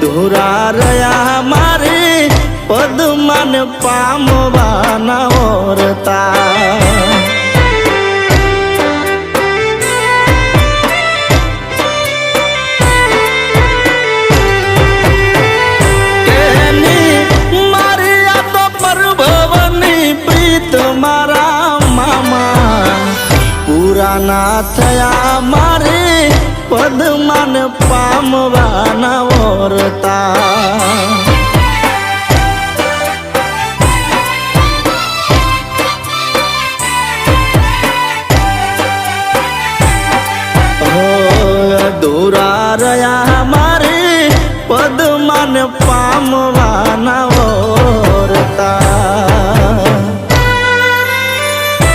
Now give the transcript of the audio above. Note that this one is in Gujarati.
અધૂરા રહ્યા મારે પદ્માન પામવાના ઓરતા ના થયા મારે પદ્માન પામવાના ઓરતા અધૂરા રહ્યા